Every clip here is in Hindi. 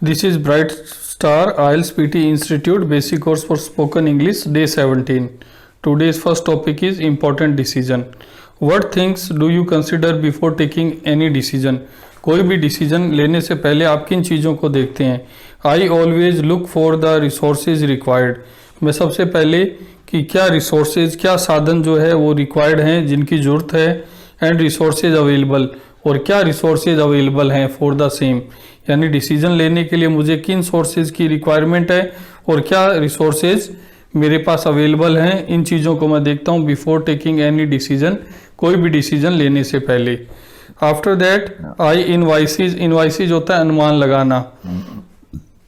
This is Bright Star IELTS PT Institute Basic Course for Spoken English Day 17. Today's first topic is important decision. What things do you consider before taking any decision? कोई भी डिसीजन लेने से पहले आप किन चीज़ों को देखते हैं? I always look for the resources required. मैं सबसे पहले कि क्या रिसोर्सेज, क्या साधन जो है वो रिक्वायर्ड हैं, जिनकी ज़रूरत है, एंड रिसोर्सेज अवेलेबल, और क्या रिसोर्सेज अवेलेबल हैं फॉर द सेम, यानी डिसीजन लेने के लिए मुझे किन सोर्सेज की रिक्वायरमेंट है और क्या रिसोर्सेज मेरे पास अवेलेबल हैं। इन चीज़ों को मैं देखता हूँ बिफोर टेकिंग एनी डिसीजन, कोई भी डिसीजन लेने से पहले। आफ्टर दैट आई इनवाइसेज होता है अनुमान लगाना।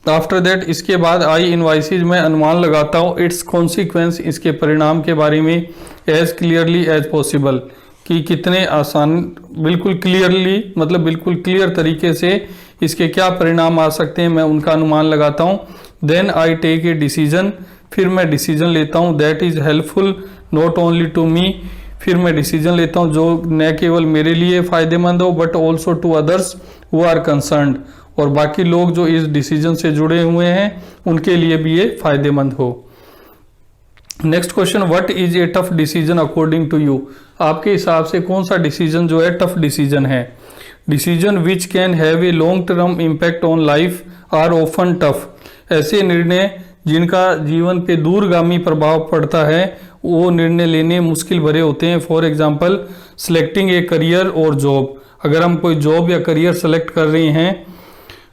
आफ्टर दैट इसके बाद आई इनवाइसेज मैं अनुमान लगाता हूँ इट्स कॉन्सिक्वेंस, इसके परिणाम के बारे में, एज क्लियरली एज पॉसिबल, कि कितने आसान, बिल्कुल क्लियरली मतलब बिल्कुल क्लियर तरीके से इसके क्या परिणाम आ सकते हैं, मैं उनका अनुमान लगाता हूँ। Then I take a decision, फिर मैं डिसीजन लेता हूँ that is helpful not only to me, फिर मैं डिसीजन लेता हूँ जो न केवल मेरे लिए फ़ायदेमंद हो but also to others who are concerned, और बाकी लोग जो इस डिसीजन से जुड़े हुए हैं उनके लिए भी ये फ़ायदेमंद हो। Next question, what is a tough decision according to you? आपके हिसाब से कौन सा डिसीजन जो है टफ डिसीजन है? Decision which can have a long term impact on life are often tough. ऐसे निर्णय जिनका जीवन पे दूरगामी प्रभाव पड़ता है वो निर्णय लेने मुश्किल भरे होते हैं। For example selecting a career और जॉब, अगर हम कोई जॉब या करियर सेलेक्ट कर रहे हैं,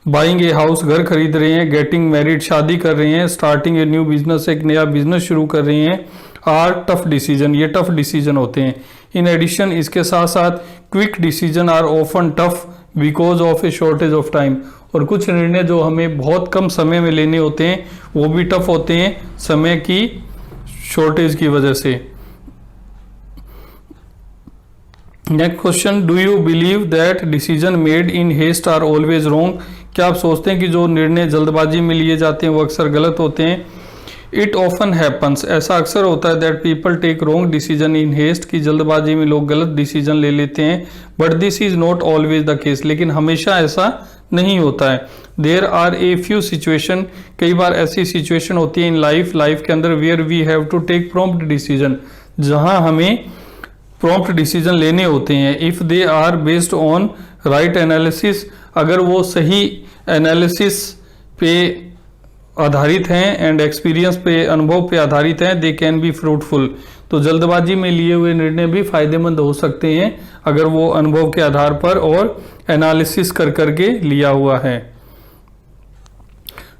बाइंग ए हाउस, घर खरीद रहे हैं, गेटिंग मैरिड, शादी कर रहे हैं, स्टार्टिंग ए न्यू बिजनेस, एक नया बिजनेस शुरू कर रहे हैं, आर टफ डिसीजन, ये टफ डिसीजन होते हैं। इन एडिशन इसके साथ साथ quick decision are often tough because of a shortage of time, और कुछ निर्णय जो हमें बहुत कम समय में लेने होते हैं वो भी टफ होते हैं समय की शॉर्टेज की वजह से। Next question, do you believe that decision made in haste are always wrong? क्या आप सोचते हैं कि जो निर्णय जल्दबाजी में लिए जाते हैं वो अक्सर गलत होते हैं? इट ऑफन हैपन्स, ऐसा अक्सर होता है that people take wrong decision in haste, कि जल्दबाजी में लोग गलत डिसीजन ले लेते हैं, but this is not always the case, लेकिन हमेशा ऐसा नहीं होता है। There are a few situation, कई बार ऐसी सिचुएशन होती है इन लाइफ के अंदर where we have to take prompt decision, जहां हमें प्रॉम्प्ट डिसीजन लेने होते हैं। If they are based on right analysis, अगर वो सही एनालिसिस पे आधारित हैं एंड एक्सपीरियंस पे, अनुभव पे आधारित हैं, दे कैन बी फ्रूटफुल, तो जल्दबाजी में लिए हुए निर्णय भी फायदेमंद हो सकते हैं अगर वो अनुभव के आधार पर और एनालिसिस कर करके लिया हुआ है।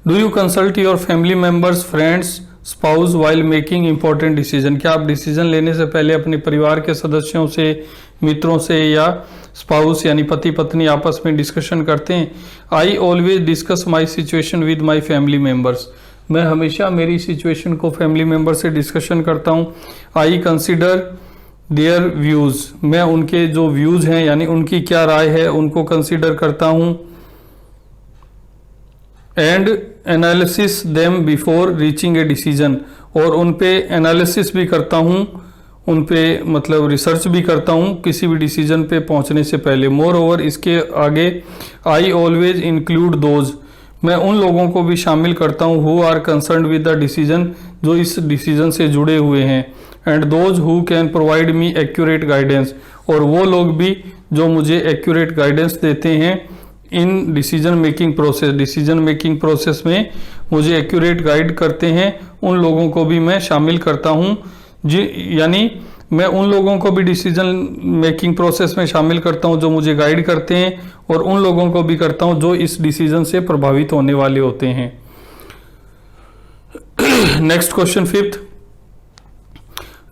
Do you consult your family members, friends, spouse while making important decision? क्या आप डिसीजन लेने से पहले अपने परिवार के सदस्यों से, मित्रों से या स्पाउस यानी पति पत्नी आपस में डिस्कशन करते हैं? I always discuss my situation with my family members, मैं हमेशा मेरी सिचुएशन को फैमिली मेम्बर से डिस्कशन करता हूँ। आई कंसिडर देयर व्यूज़, मैं उनके जो व्यूज़ हैं यानी उनकी क्या राय है उनको कंसिडर करता हूँ। And analysis them before reaching a decision, और उन पे एनालिसिस भी करता हूँ, उन पे मतलब रिसर्च भी करता हूँ किसी भी डिसीजन पे पहुँचने से पहले। मोर ओवर इसके आगे आई ऑलवेज इंक्लूड दोज, मैं उन लोगों को भी शामिल करता हूँ who are concerned with the decision, जो इस डिसीजन से जुड़े हुए हैं, and those who can provide me accurate guidance, और वो लोग भी जो मुझे एक्यूरेट गाइडेंस देते हैं in decision making process, decision making process में मुझे एक्यूरेट गाइड करते हैं, उन लोगों को भी मैं शामिल करता हूँ। यानी मैं उन लोगों को भी डिसीजन मेकिंग प्रोसेस में शामिल करता हूं जो मुझे गाइड करते हैं, और उन लोगों को भी करता हूं जो इस डिसीजन से प्रभावित होने वाले होते हैं। Next question, fifth,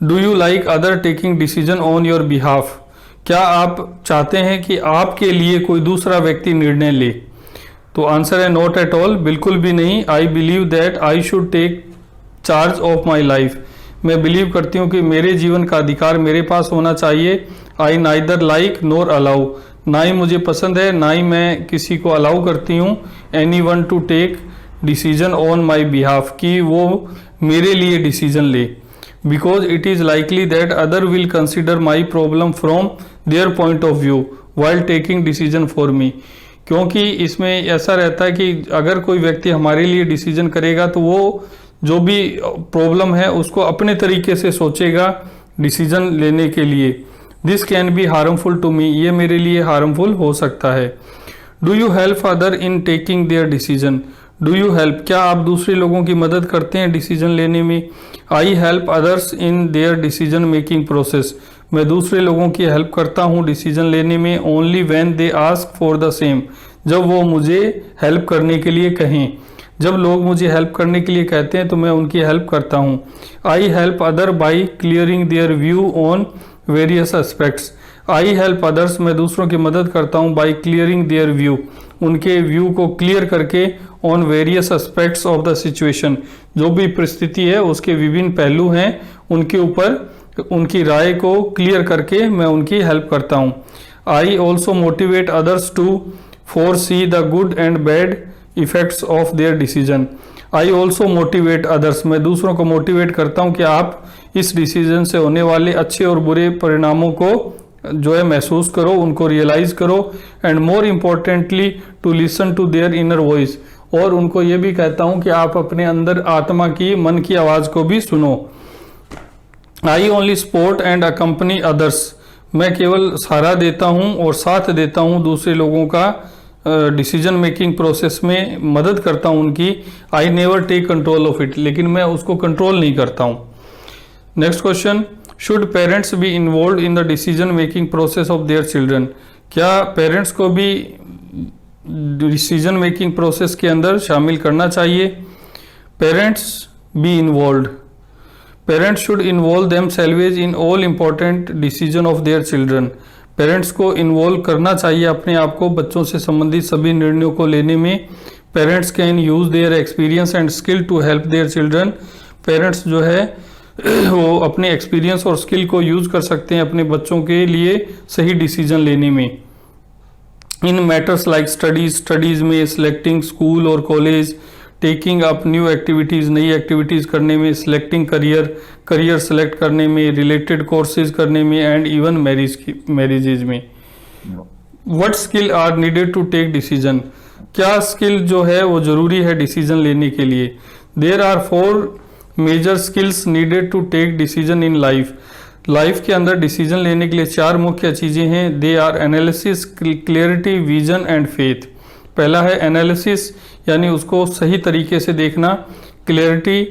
do you like other taking decision on your behalf? क्या आप चाहते हैं कि आपके लिए कोई दूसरा व्यक्ति निर्णय ले? तो आंसर है नॉट एट ऑल, बिल्कुल भी नहीं। I believe that I should take charge of my life, मैं बिलीव करती हूँ कि मेरे जीवन का अधिकार मेरे पास होना चाहिए। आई नाइदर लाइक नोर अलाउ, ना ही मुझे पसंद है ना ही मैं किसी को अलाउ करती हूँ any one to take decision on my behalf, कि वो मेरे लिए डिसीजन ले, because it is likely that other will consider my problem from their point of view while taking decision for me, क्योंकि इसमें ऐसा रहता है कि अगर कोई व्यक्ति हमारे लिए डिसीजन करेगा तो वो जो भी प्रॉब्लम है उसको अपने तरीके से सोचेगा डिसीजन लेने के लिए। This can be harmful to me, ये मेरे लिए हार्मफुल हो सकता है। Do you help other in taking their decision, do you help, क्या आप दूसरे लोगों की मदद करते हैं डिसीजन लेने में। I help others in their decision making process, मैं दूसरे लोगों की हेल्प करता हूँ डिसीजन लेने में। Only when they ask for the same, जब वो मुझे हेल्प करने के लिए कहें, जब लोग मुझे हेल्प करने के लिए कहते हैं तो मैं उनकी हेल्प करता हूँ। I help other by clearing there view on various aspects, I help others, मैं दूसरों की मदद करता हूँ बाई क्लियरिंग देयर व्यू, उनके व्यू को क्लियर करके, on various aspects of the situation, जो भी परिस्थिति है उसके विभिन्न पहलू हैं उनके ऊपर उनकी राय को क्लियर करके मैं उनकी हेल्प करता हूँ। I also motivate others to foresee the good and bad effects of their decision, I also motivate others, मैं दूसरों को मोटिवेट करता हूँ कि आप इस डिसीजन से होने वाले अच्छे और बुरे परिणामों को जो है महसूस करो, उनको रियलाइज करो। And more importantly to listen to their inner voice, और उनको ये भी कहता हूँ कि आप अपने अंदर आत्मा की, मन की आवाज़ को भी सुनो। I only support and accompany others, मैं केवल सहारा देता हूँ और साथ देता हूँ दूसरे लोगों का डिसीजन मेकिंग प्रोसेस में, मदद करता हूँ उनकी। I never take control of it, लेकिन मैं उसको कंट्रोल नहीं करता हूँ। Next question, should parents be involve in the decision making process of their children, क्या पेरेंट्स को भी डिसीजन मेकिंग प्रोसेस के अंदर शामिल करना चाहिए। Parents be involve, parents should involve themselves in all important decision of their children, parents को इन्वॉल्व करना चाहिए अपने आप को बच्चों से संबंधित सभी निर्णयों को लेने में। Parents can use their experience and skill to help their children, parents जो है वो अपने एक्सपीरियंस और स्किल को यूज कर सकते हैं अपने बच्चों के लिए सही डिसीजन लेने में। इन मैटर्स लाइक स्टडीज में, सिलेक्टिंग स्कूल और college, taking up new activities, नई एक्टिविटीज़ करने में, सिलेक्टिंग करियर सेलेक्ट करने में, रिलेटेड कोर्सेज करने में, एंड इवन मैरिजेज में। What skill are needed to take decision, क्या स्किल जो है वो ज़रूरी है डिसीजन लेने के लिए। There are 4 major skills needed to take decision in life, life के अंदर डिसीजन लेने के लिए 4 मुख्य चीज़ें हैं। They are analysis, clarity, vision and faith. पहला है एनालिसिस, यानी उसको सही तरीके से देखना, clarity,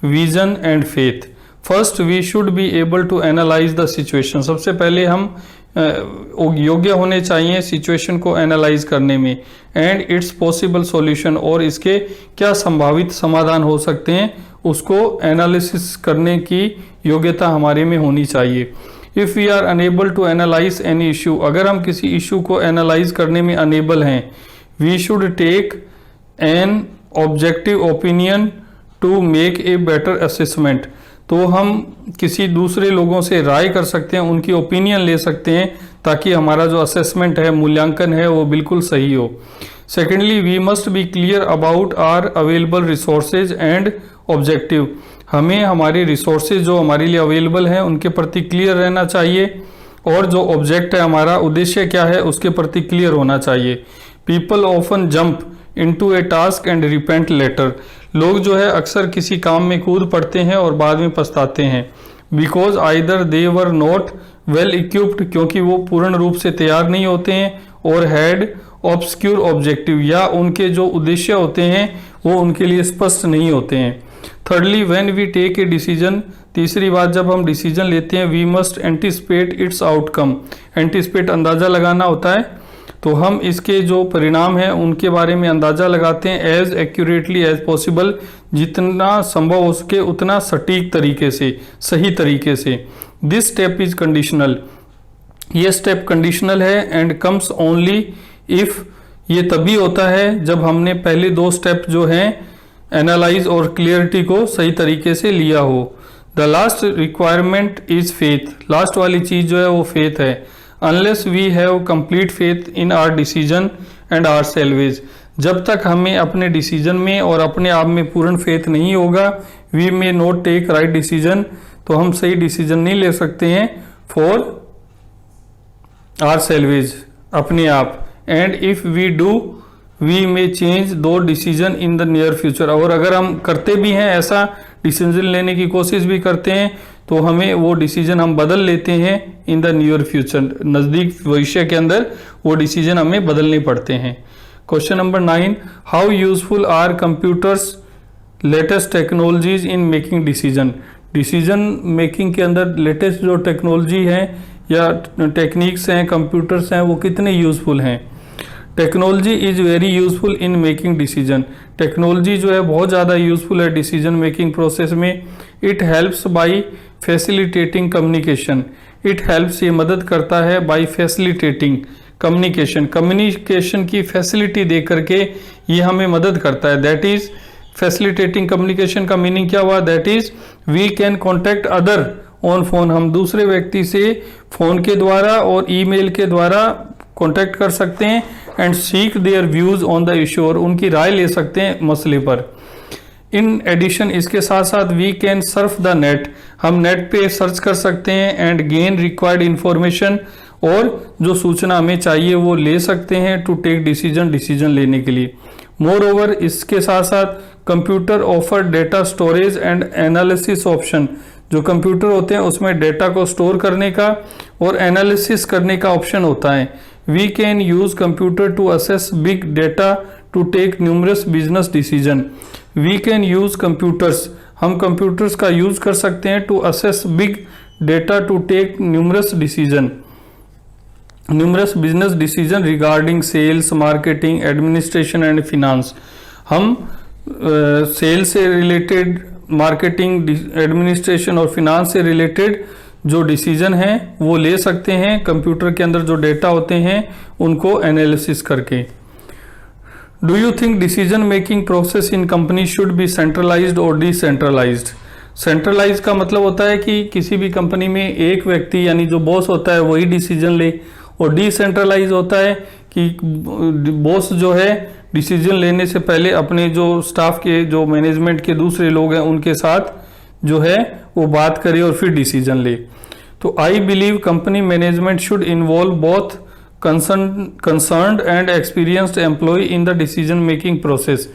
vision and faith. First we should be able to analyse the situation, सबसे पहले हम योग्य होने चाहिए सिचुएशन को एनालाइज करने में, एंड इट्स पॉसिबल सॉल्यूशन, और इसके क्या संभावित समाधान हो सकते हैं उसको एनालिसिस करने की योग्यता हमारे में होनी चाहिए। If we are unable to analyse any issue, अगर हम किसी इशू को एनालाइज करने में अनेबल हैं, we should take an objective opinion to make a better assessment, तो हम किसी दूसरे लोगों से राय कर सकते हैं, उनकी ओपिनियन ले सकते हैं, ताकि हमारा जो असेसमेंट है, मूल्यांकन है, वो बिल्कुल सही हो। Secondly, we must be clear about our available resources and objective, हमें हमारे रिसोर्सेज जो हमारे लिए अवेलेबल हैं उनके प्रति क्लियर रहना चाहिए, और जो ऑब्जेक्ट है, हमारा उद्देश्य क्या है, उसके प्रति क्लियर होना चाहिए। People often jump into a task and repent later, लोग जो है अक्सर किसी काम में कूद पड़ते हैं और बाद में पछताते हैं। Because either they were not well equipped, क्योंकि वो पूर्ण रूप से तैयार नहीं होते हैं, और हैड ऑब्सक्यूर ऑब्जेक्टिव, या उनके जो उद्देश्य होते हैं वो उनके लिए स्पष्ट नहीं होते हैं। Thirdly, when we take a decision, तीसरी बात, जब हम डिसीजन लेते हैं, we must anticipate its outcome, anticipate अंदाज़ा लगाना होता है, तो हम इसके जो परिणाम हैं उनके बारे में अंदाज़ा लगाते हैं एज एक्यूरेटली एज पॉसिबल, जितना संभव हो सके उतना सटीक तरीके से, सही तरीके से। दिस स्टेप इज कंडीशनल, ये स्टेप कंडीशनल है, एंड कम्स ओनली इफ़, ये तभी होता है जब हमने पहले 2 स्टेप जो हैं एनालाइज और क्लियरिटी को सही तरीके से लिया हो। The last requirement is faith, last वाली चीज़ जो है वो फेथ है। Unless we have complete faith in our decision and our selves, जब तक हमें अपने डिसीजन में और अपने आप में पूर्ण फेथ नहीं होगा, we may not take right decision, तो हम सही डिसीजन नहीं ले सकते हैं फॉर आवर सेल्वेज, अपने आप, and if we do we may change the decision in the near future. और अगर हम करते भी हैं ऐसा, डिसीजन लेने की कोशिश भी करते हैं, तो हमें वो डिसीजन हम बदल लेते हैं इन द नियर फ्यूचर, नज़दीक भविष्य के अंदर वो डिसीजन हमें बदलने पड़ते हैं। Question number 9, how useful are computers latest technologies in making decision. Decision making के अंदर लेटेस्ट जो टेक्नोलॉजी है या टेक्निक्स हैं, कंप्यूटर्स हैं, वो कितने यूजफुल हैं। Technology is very useful in making decision. Technology जो है बहुत ज़्यादा यूजफुल है डिसीजन मेकिंग प्रोसेस में। It helps by facilitating communication. It helps, ये मदद करता है बाई फैसिलिटेटिंग कम्युनिकेशन। कम्युनिकेशन की फैसिलिटी दे करके ये हमें मदद करता है। दैट इज़ फैसिलिटेटिंग कम्युनिकेशन का मीनिंग क्या हुआ? That is we can contact other on phone. हम दूसरे व्यक्ति से फ़ोन के द्वारा और ईमेल के द्वारा कॉन्टैक्ट कर सकते हैं and seek their views on the issue, और उनकी राय ले सकते हैं मसले पर। इन एडिशन, इसके साथ साथ we can surf the net. हम नेट पे सर्च कर सकते हैं एंड गेन रिक्वायर्ड इंफॉर्मेशन, और जो सूचना हमें चाहिए वो ले सकते हैं टू टेक डिसीजन लेने के लिए। मोर ओवर, इसके साथ साथ computer offer data storage and analysis option. जो कंप्यूटर होते हैं उसमें डेटा को स्टोर करने का और एनालिसिस करने का ऑप्शन होता है। We can use computer to assess big data to take numerous business decision. We can use computers, हम कंप्यूटर्स का यूज कर सकते हैं to assess big data to take numerous business decision regarding sales, marketing, administration and finance. हम सेल से रिलेटेड, मार्केटिंग, एडमिनिस्ट्रेशन और फिनांस से रिलेटेड जो डिसीजन हैं वो ले सकते हैं कंप्यूटर के अंदर जो डेटा होते हैं उनको एनालिसिस करके। Do you think decision making process in company should be centralised और डिसेंट्रलाइज्ड? सेंट्रलाइज का मतलब होता है कि किसी भी कंपनी में एक व्यक्ति यानी जो बॉस होता है वही डिसीजन ले, और डिसेंट्रलाइज होता है कि बॉस जो है डिसीजन लेने से पहले अपने जो स्टाफ के, जो मैनेजमेंट के दूसरे लोग हैं उनके साथ जो है वो बात करे और फिर डिसीजन ले। तो I believe company management should involve both concerned and experienced employee in the decision making process.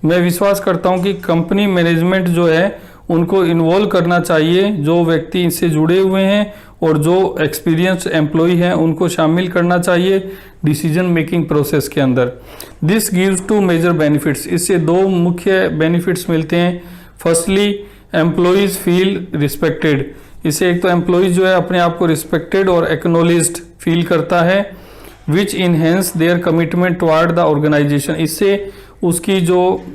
मैं विश्वास करता हूं कि कंपनी मैनेजमेंट जो है उनको इन्वॉल्व करना चाहिए, जो व्यक्ति इससे जुड़े हुए हैं और जो एक्सपीरियंस्ड एम्प्लॉय हैं उनको शामिल करना चाहिए डिसीजन मेकिंग प्रोसेस के अंदर। This gives two major benefits. इससे दो मुख्य बेनिफिट्स मिलते हैं। Firstly, employees feel respected. इससे एक तो एम्प्लॉयज जो है अपने आप को रिस्पेक्टेड और एक्नॉलेज्ड फील करता है, which enhance their commitment toward the organisation. इससे उसकी जो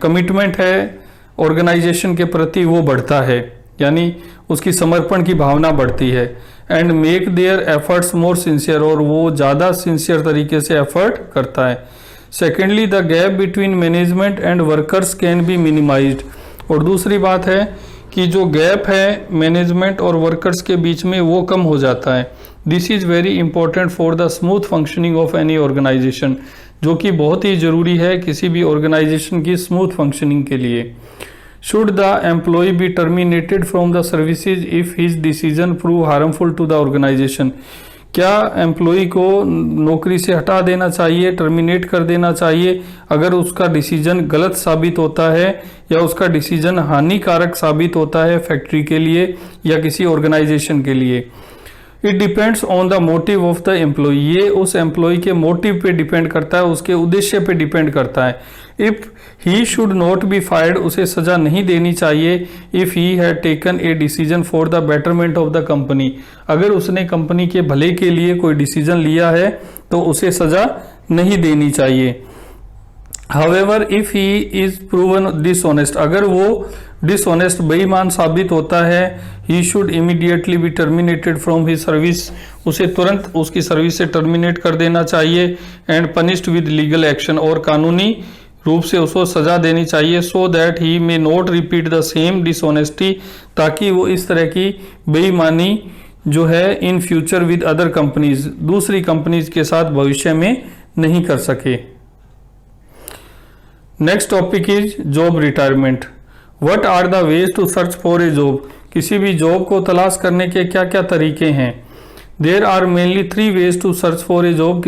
कमिटमेंट है ऑर्गेनाइजेशन के प्रति वो बढ़ता है, यानी उसकी समर्पण की भावना बढ़ती है। And make their efforts more sincere, और वो ज़्यादा सिंसियर तरीके से एफर्ट करता है। Secondly, the gap between management and workers can be minimised. और दूसरी बात है कि जो गैप है मैनेजमेंट और वर्कर्स के बीच में वो कम हो जाता है। This is very important for the smooth functioning of any organisation, जो कि बहुत ही ज़रूरी है किसी भी ऑर्गेनाइजेशन की स्मूथ फंक्शनिंग के लिए। Should the employee be terminated from the services if his decision prove harmful to the organisation? क्या एम्प्लॉय को नौकरी से हटा देना चाहिए, टर्मिनेट कर देना चाहिए अगर उसका डिसीजन गलत साबित होता है या उसका डिसीजन हानिकारक साबित होता है फैक्ट्री के लिए या किसी ऑर्गेनाइजेशन के लिए? It depends on the motive of the employee. ये उस एम्प्लॉय के मोटिव पे डिपेंड करता है, उसके उद्देश्य पे डिपेंड करता है। If he should not be fired, उसे सजा नहीं देनी चाहिए। If he had taken a decision for the betterment of the company, अगर उसने कंपनी के भले के लिए कोई डिसीजन लिया है तो उसे सजा नहीं देनी चाहिए। However if he is proven dishonest, अगर वो डिसऑनेस्ट, बेईमान साबित होता है, he should immediately B terminated from his service, उसे तुरंत उसकी सर्विस से टर्मिनेट कर देना चाहिए। And punished with legal action, और कानूनी रूप से उसको सजा देनी चाहिए। So that he may not repeat the same dishonesty, ताकि वो इस तरह की बेईमानी जो है in future with other companies, दूसरी कंपनीज के साथ भविष्य में नहीं कर सके। Next topic is job retirement. What are the ways to search for a job? किसी भी जॉब को तलाश करने के क्या क्या तरीके हैं? There are mainly 3 ways to search for a job.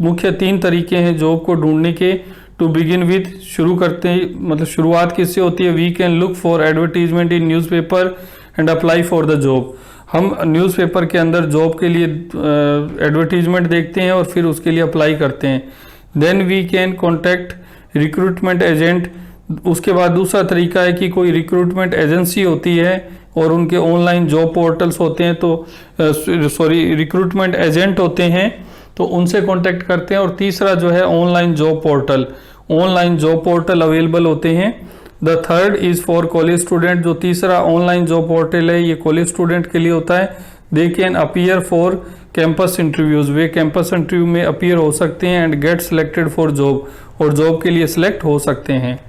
मुख्य 3 तरीके हैं जॉब को ढूंढने के। टू बिगिन विथ, शुरू करते हैं, मतलब शुरुआत किससे होती है? We can look for advertisement in newspaper and apply for the job. हम न्यूज़पेपर के अंदर जॉब के लिए एडवर्टीजमेंट देखते हैं और फिर उसके लिए अप्लाई करते हैं। Then we can contact recruitment agent. उसके बाद दूसरा तरीका है कि कोई रिक्रूटमेंट एजेंसी होती है और उनके ऑनलाइन जॉब पोर्टल्स होते हैं, तो रिक्रूटमेंट एजेंट होते हैं, तो उनसे कांटेक्ट करते हैं। और तीसरा जो है ऑनलाइन जॉब पोर्टल अवेलेबल होते हैं। The third is for college student. जो तीसरा ऑनलाइन जॉब पोर्टल है ये कॉलेज स्टूडेंट के लिए होता है। They can appear for campus interviews, वे कैंपस इंटरव्यू में अपीयर हो सकते हैं and get selected for job, और जॉब के लिए सिलेक्ट हो सकते हैं।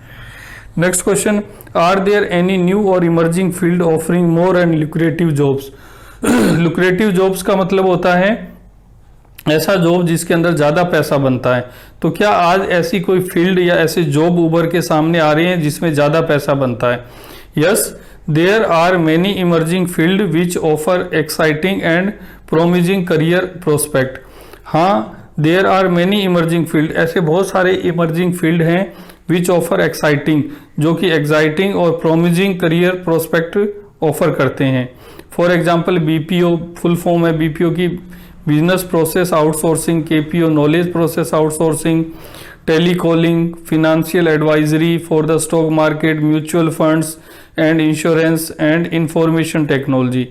Next question, are there any new और emerging field offering more and lucrative jobs? Lucrative jobs का मतलब होता है ऐसा जॉब जिसके अंदर ज़्यादा पैसा बनता है। तो क्या आज ऐसी कोई फील्ड या ऐसे जॉब उभर के सामने आ रहे हैं जिसमें ज़्यादा पैसा बनता है? Yes, there are many emerging field which offer exciting and promising career prospect. हाँ, there are many emerging field, ऐसे बहुत सारे इमर्जिंग फील्ड हैं विच ऑफर एक्साइटिंग, जो कि एक्साइटिंग और प्रोमिजिंग करियर प्रोस्पेक्ट ऑफर करते हैं। For example BPO, full form है बीपीओ की business process outsourcing, KPO knowledge process outsourcing, telecalling, financial advisory for the stock market, mutual funds and insurance and information technology.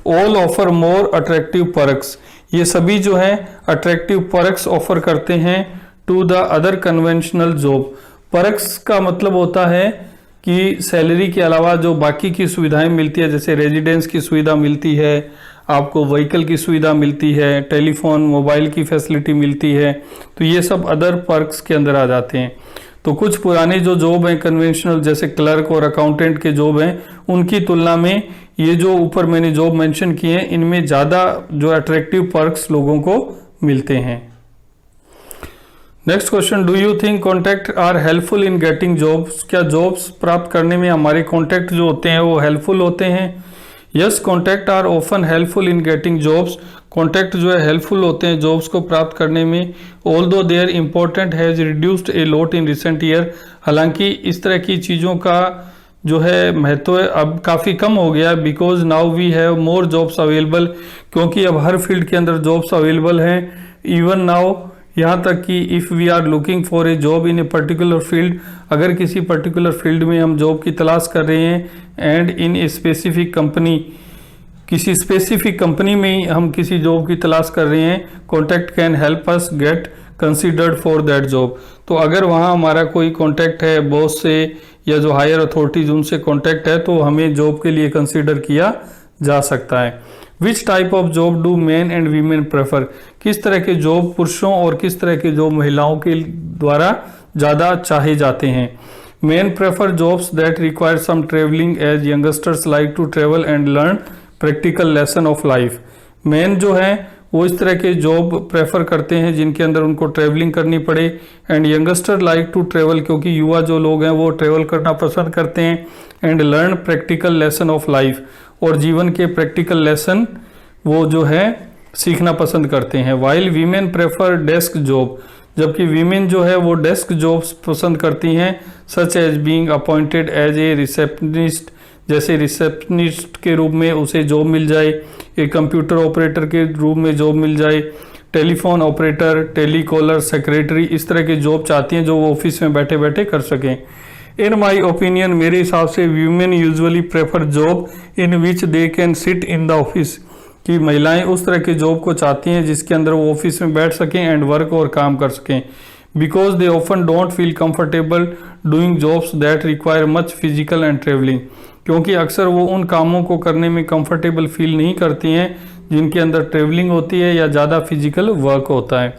All offer more attractive perks, ये सभी जो है अट्रैक्टिव परक्स ऑफर करते हैं to the other conventional job. Perks का मतलब होता है कि सैलरी के अलावा जो बाकी की सुविधाएं मिलती है, जैसे रेजिडेंस की सुविधा मिलती है, आपको व्हीकल की सुविधा मिलती है, टेलीफोन मोबाइल की फैसिलिटी मिलती है, तो ये सब अदर पर्क्स के अंदर आ जाते हैं। तो कुछ पुराने जो जॉब हैं कन्वेंशनल, जैसे क्लर्क और अकाउंटेंट के जॉब हैं, उनकी तुलना में ये जो ऊपर मैंने जॉब मेंशन किए हैं इनमें ज़्यादा जो अट्रैक्टिव पर्क्स लोगों को मिलते हैं। Next question, do you think contact are helpful in getting jobs? क्या जॉब्स प्राप्त करने में हमारे कॉन्टैक्ट जो होते हैं वो हेल्पफुल होते हैं? Yes, contact are often helpful in getting jobs. Contact जो है हेल्पफुल होते हैं जॉब्स को प्राप्त करने में। Although their important has reduced a lot in recent year, हालांकि इस तरह की चीज़ों का जो है महत्व अब काफ़ी कम हो गया, because now we have more jobs available, क्योंकि अब हर फील्ड के अंदर जॉब्स अवेलेबल हैं। इवन नाउ, यहाँ तक कि if we are looking for a job in a particular field, अगर किसी पर्टिकुलर फील्ड में हम जॉब की तलाश कर रहे हैं and in a specific company, किसी स्पेसिफिक कंपनी में ही हम किसी जॉब की तलाश कर रहे हैं, contact can help us gate considered for that job. तो अगर वहाँ हमारा कोई कॉन्टैक्ट है बॉस से या जो हायर अथॉरिटीज उनसे कॉन्टैक्ट है, तो हमें जॉब के लिए कंसिडर किया जा सकता है। Which type of job do main and women prefer? किस तरह के जॉब पुरुषों और किस तरह के जॉब महिलाओं के द्वारा ज़्यादा चाहे जाते हैं? Men prefer jobs that require some travelling as youngsters like to travel and learn practical lesson of life. Men जो है वो इस तरह के जॉब प्रेफर करते हैं जिनके अंदर उनको ट्रेवलिंग करनी पड़े, and youngster like to travel, क्योंकि युवा जो लोग हैं वो ट्रेवल करना पसंद करते हैं, and learn practical lesson of life, और जीवन के प्रैक्टिकल लेसन वो जो है सीखना पसंद करते हैं। While women prefer desk job, जबकि वीमेन जो है वो डेस्क जॉब्स पसंद करती हैं, such as being appointed as a receptionist, जैसे रिसेप्शनिस्ट के रूप में उसे जॉब मिल जाए, एक कंप्यूटर ऑपरेटर के रूप में जॉब मिल जाए, टेलीफोन ऑपरेटर, टेलीकॉलर, सेक्रेटरी, इस तरह की जॉब चाहती हैं जो वो ऑफिस में बैठे बैठे कर सकें। इन माई ओपिनियन, मेरे हिसाब से women usually prefer job in which they can sit in the office, कि महिलाएं उस तरह के जॉब को चाहती हैं जिसके अंदर वो ऑफिस में बैठ सकें एंड वर्क और काम कर सकें, because they often don't feel comfortable doing jobs that require much physical and travelling, क्योंकि अक्सर वो उन कामों को करने में कंफर्टेबल फील नहीं करती हैं जिनके अंदर ट्रेवलिंग होती है या ज़्यादा फिजिकल वर्क होता है।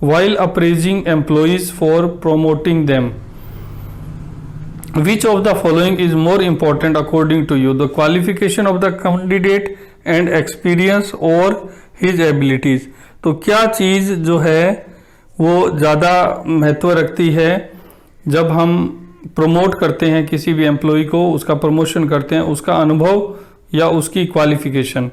While appraising employees for promoting them, which of the following is more important according to you? The qualification of the candidate and experience or his abilities। तो क्या चीज़ जो है वो ज़्यादा महत्व रखती है जब हम प्रमोट करते हैं किसी भी एम्प्लॉय को, उसका प्रमोशन करते हैं, उसका अनुभव या उसकी qualification?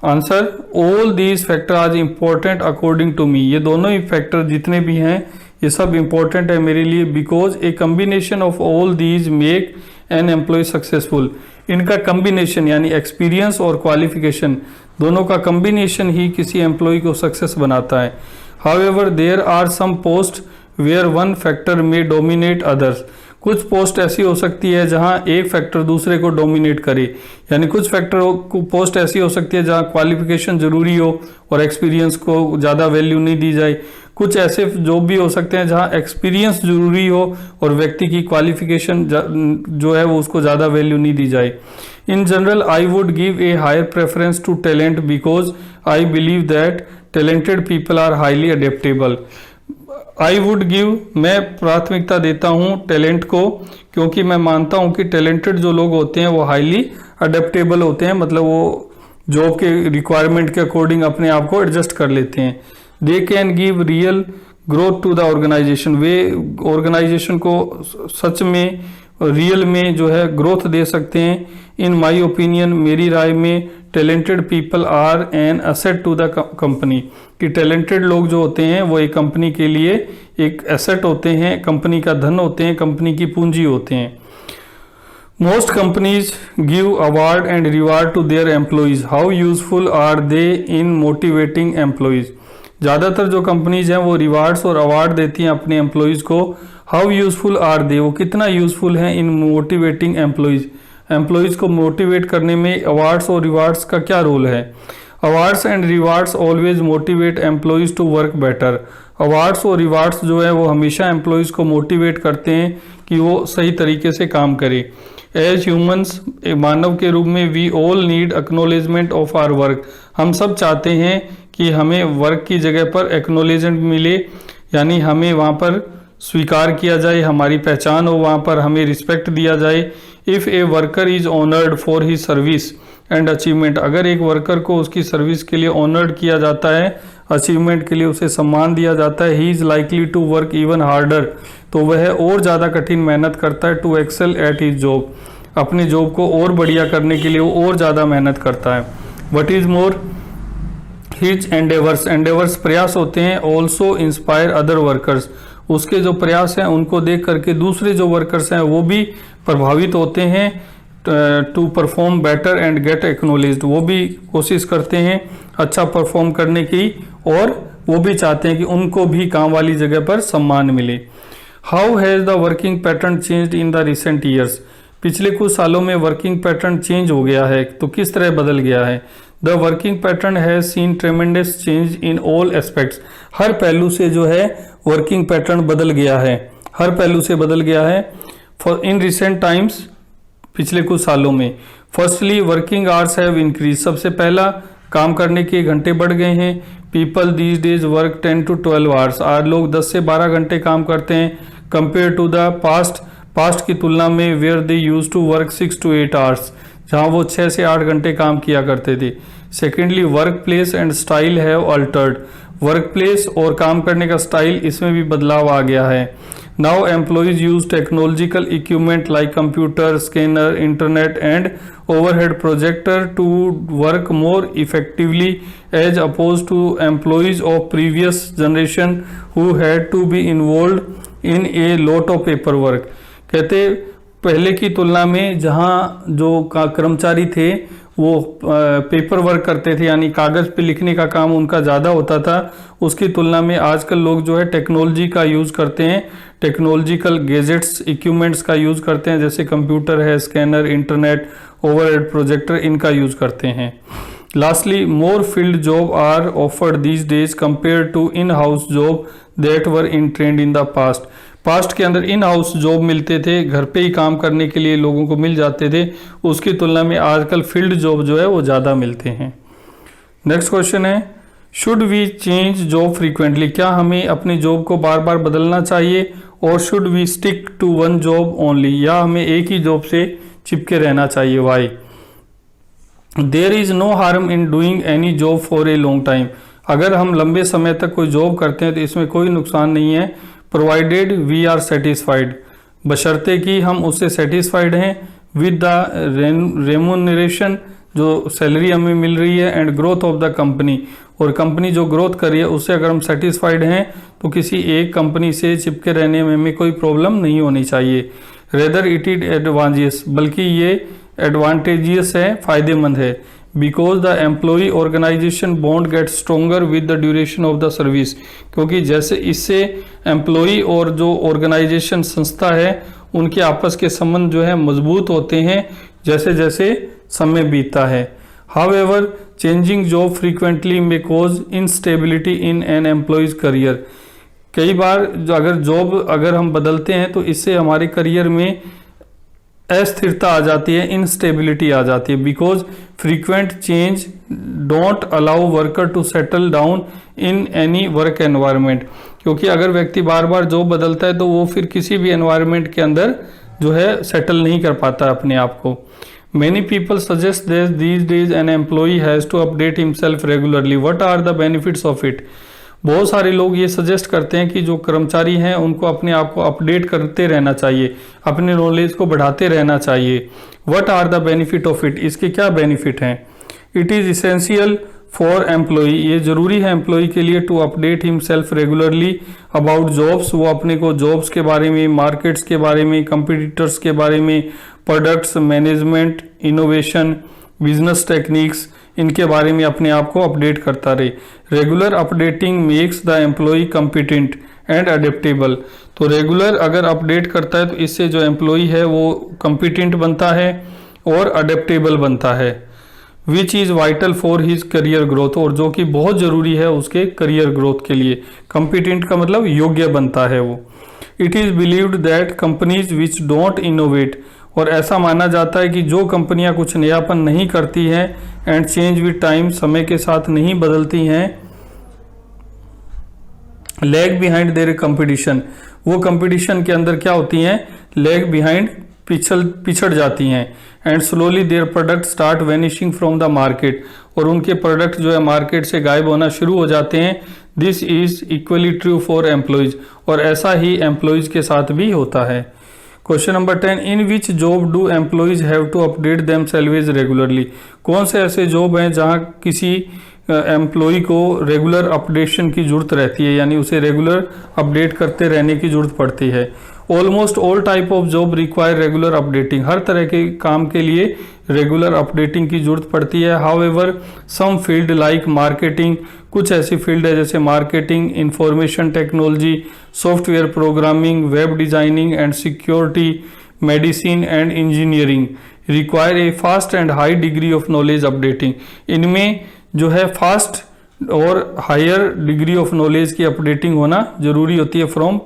Answer, all these factor are important according to me. ये दोनों ही फैक्टर जितने भी हैं ये सब इम्पोर्टेंट है मेरे लिए, because a combination of all these make an employ successful. इनका कम्बिनेशन यानी एक्सपीरियंस और क्वालिफिकेशन दोनों का कम्बिनेशन ही किसी एम्प्लॉय को सक्सेस बनाता है। However there are some post where one factor may dominate others. कुछ पोस्ट ऐसी हो सकती है जहां एक फैक्टर दूसरे को डोमिनेट करे, यानी कुछ पोस्ट ऐसी हो सकती है जहां क्वालिफिकेशन जरूरी हो और एक्सपीरियंस को ज़्यादा वैल्यू नहीं दी जाए। कुछ ऐसे जॉब भी हो सकते हैं जहां एक्सपीरियंस जरूरी हो और व्यक्ति की क्वालिफिकेशन जो है वो उसको ज़्यादा वैल्यू नहीं दी जाए। In general I would give a higher preference to talent because I believe that talented people are highly adaptable. I would give, मैं प्राथमिकता देता हूँ टैलेंट को, क्योंकि मैं मानता हूँ कि टैलेंटेड जो लोग होते हैं वो हाईली अडेप्टेबल होते हैं, मतलब वो जॉब के रिक्वायरमेंट के अकॉर्डिंग अपने आप को एडजस्ट कर लेते हैं। They can give real growth to the organisation, वे ऑर्गेनाइजेशन को सच में रियल में जो है ग्रोथ दे सकते हैं। इन माई ओपिनियन, मेरी राय में, talented people are an asset to the company, कि टैलेंटेड लोग जो होते हैं वो एक कंपनी के लिए एक एसेट होते हैं, कंपनी का धन होते हैं, कंपनी की पूंजी होते हैं। Most companies give award and reward to their employees, how useful are they in motivating employees. ज़्यादातर जो कंपनीज हैं वो रिवार्ड्स और अवार्ड देती हैं अपने एम्प्लॉयज़ को। हाउ यूजफुल आर दे, वो कितना यूजफुल हैं इन मोटिवेटिंग एम्प्लॉयज़, एम्प्लॉयज़ को मोटिवेट करने में अवार्ड्स और रिवार्ड्स का क्या रोल है। Awards and rewards always motivate employees to work better. Awards और रिवार्ड्स जो है वो हमेशा एम्प्लॉयज़ को मोटिवेट करते हैं कि वो सही तरीके से काम करें। एज ह्यूमंस, मानव के रूप में, we all need acknowledgement of our work. हम सब चाहते हैं कि हमें वर्क की जगह पर एक्नॉलेजमेंट मिले, यानी हमें वहाँ पर स्वीकार किया जाए, हमारी पहचान हो, वहाँ पर हमें रिस्पेक्ट दिया जाए। If a worker is honoured for he service and achievement, अगर एक वर्कर को उसकी सर्विस के लिए ऑनर्ड किया जाता है, अचीवमेंट के लिए उसे सम्मान दिया जाता है, he is likely to work even harder, तो वह और ज़्यादा कठिन मेहनत करता है, to excel at his job, अपनी जॉब को और बढ़िया करने के लिए वो और ज़्यादा मेहनत करता है। What is more, his endeavours, endeavours प्रयास होते हैं, ऑल्सो इंस्पायर अदर वर्कर्स, उसके जो प्रयास हैं उनको देख करके दूसरे जो वर्कर्स हैं वो भी प्रभावित होते हैं। To perform better and get acknowledged, वो भी कोशिश करते हैं अच्छा परफॉर्म करने की और वो भी चाहते हैं कि उनको भी काम वाली जगह पर सम्मान मिले। How has the working pattern changed in the recent years, पिछले कुछ सालों में वर्किंग पैटर्न चेंज हो गया है, तो किस तरह बदल गया है। The working pattern has seen tremendous change in all aspects, हर पहलू से जो है वर्किंग पैटर्न बदल गया है, हर पहलू से बदल गया है। फॉर इन रिसेंट टाइम्स, पिछले कुछ सालों में। Firstly working hours have increase, सबसे पहला काम करने के घंटे बढ़ गए हैं। People these days work 10 to 12 hours, आज लोग 10 से 12 घंटे काम करते हैं, कंपेयर टू द पास्ट की तुलना में, where they use to work 6 to 8 hours, जहाँ वो 6 से 8 घंटे काम किया करते थे। Secondly work place and style have Altered, work place और काम करने का स्टाइल इसमें भी बदलाव आ गया है। Now employees use technological equipment like computer, scanner, internet and overhead projector to work more effectively as oppose to employees of previous generation who had to be involve in a lot of paper work. कहते पहले की तुलना में जहाँ जो कर्मचारी थे वो पेपर वर्क करते थे, यानी कागज़ पे लिखने का काम उनका ज़्यादा होता था, उसकी तुलना में आजकल लोग जो है टेक्नोलॉजी का यूज़ करते हैं, टेक्नोलॉजिकल गैजेट्स इक्विपमेंट्स का यूज़ करते हैं, जैसे कंप्यूटर है, स्कैनर, इंटरनेट, ओवरहेड प्रोजेक्टर, इनका यूज़ करते हैं। Lastly more field job are offered these days compare to in house job that were in trend in the past के अंदर इन हाउस जॉब मिलते थे, घर पे ही काम करने के लिए लोगों को मिल जाते थे, उसकी तुलना में आजकल फील्ड जॉब जो है वो ज़्यादा मिलते हैं। नेक्स्ट क्वेश्चन है, should we change job frequently, क्या हमें अपनी जॉब को बार बार बदलना चाहिए, और should we stick to one job only, या हमें एक ही जॉब से चिपके रहना चाहिए। Why, there is no harm in doing any job for a long time, अगर हम लंबे समय तक कोई जॉब करते हैं तो इसमें कोई नुकसान नहीं है, प्रोवाइडेड वी आर सेटिस्फाइड, बशर्ते कि हम उससे सेटिस्फाइड हैं, विद द रेमुनरेशन जो सैलरी हमें मिल रही है, and growth of the company, और कंपनी जो ग्रोथ कर रही है उससे अगर हम सेटिस्फाइड हैं तो किसी एक कंपनी से चिपके रहने में हमें कोई प्रॉब्लम नहीं होनी चाहिए। रेदर इट इज एडवांटेजियस, बल्कि ये एडवांटेजियस है, फायदेमंद है। Because the employee organisation bond get stronger with the duration of the service, क्योंकि जैसे इससे एम्प्लॉई और जो ऑर्गेनाइजेशन संस्था है उनके आपस के संबंध जो है मजबूत होते हैं जैसे जैसे समय बीतता है। However changing job frequently may cause instability in an employees career, कई बार अगर हम बदलते हैं तो इससे हमारे करियर में अस्थिरता आ जाती है, इनस्टेबिलिटी आ जाती है। Because frequent change don't allow worker to settle down in any work environment, क्योंकि अगर व्यक्ति बार बार जॉब बदलता है तो वो फिर किसी भी एनवायरनमेंट के अंदर जो है सेटल नहीं कर पाता अपने आप को। Many people suggest that these days an employee has to update himself regularly. What are the benefits of it? बहुत सारे लोग ये सजेस्ट करते हैं कि जो कर्मचारी हैं उनको अपने आप को अपडेट करते रहना चाहिए, अपने नॉलेज को बढ़ाते रहना चाहिए। What are the benefit of it? इसके क्या बेनिफिट हैं? It is essential for employee, ये ज़रूरी है एम्प्लॉई के लिए to update himself regularly about jobs, वो अपने को जॉब्स के बारे में, मार्केट्स के बारे में, कंपटीटर्स के बारे में, products, management, innovation, business techniques, इनके बारे में अपने आप को अपडेट करता रहे। Regular updating makes the employee competent and adaptable, तो रेगुलर अगर अपडेट करता है तो इससे जो एम्प्लॉई है वो कम्पिटेंट बनता है और अडेप्टेबल बनता है। Which is vital for his career growth, और जो कि बहुत ज़रूरी है उसके करियर ग्रोथ के लिए। कम्पिटेंट का मतलब योग्य बनता है वो। It is believed that companies which don't innovate, और ऐसा माना जाता है कि जो कंपनियां कुछ नयापन नहीं करती हैं एंड चेंज विद टाइम, समय के साथ नहीं बदलती हैं, लैग बिहाइंड देयर कंपटीशन, वो कंपटीशन के अंदर क्या होती हैं, लैग बिहाइंड, पिछड़ जाती हैं। And slowly their product start vanishing from the market, और उनके प्रोडक्ट जो है मार्केट से गायब होना शुरू हो जाते हैं। This is equally true for employees, और ऐसा ही एम्प्लॉयज के साथ भी होता है। Question number 10, in which job do employees have to update themselves regularly, कौन से ऐसे जॉब हैं जहां किसी एम्प्लॉय को रेगुलर अपडेशन की जरूरत रहती है, यानी उसे रेगुलर अपडेट करते रहने की जरूरत पड़ती है। Almost all type of job require regular updating, हर तरह के काम के लिए रेगुलर अपडेटिंग की जरूरत पड़ती है। However some field like marketing, कुछ ऐसी फील्ड है जैसे marketing, information technology, software programming, web designing and security, medicine and engineering require a fast and high degree of knowledge updating, इनमें जो है फास्ट और हायर डिग्री ऑफ नॉलेज की अपडेटिंग होना जरूरी होती है फ्रॉम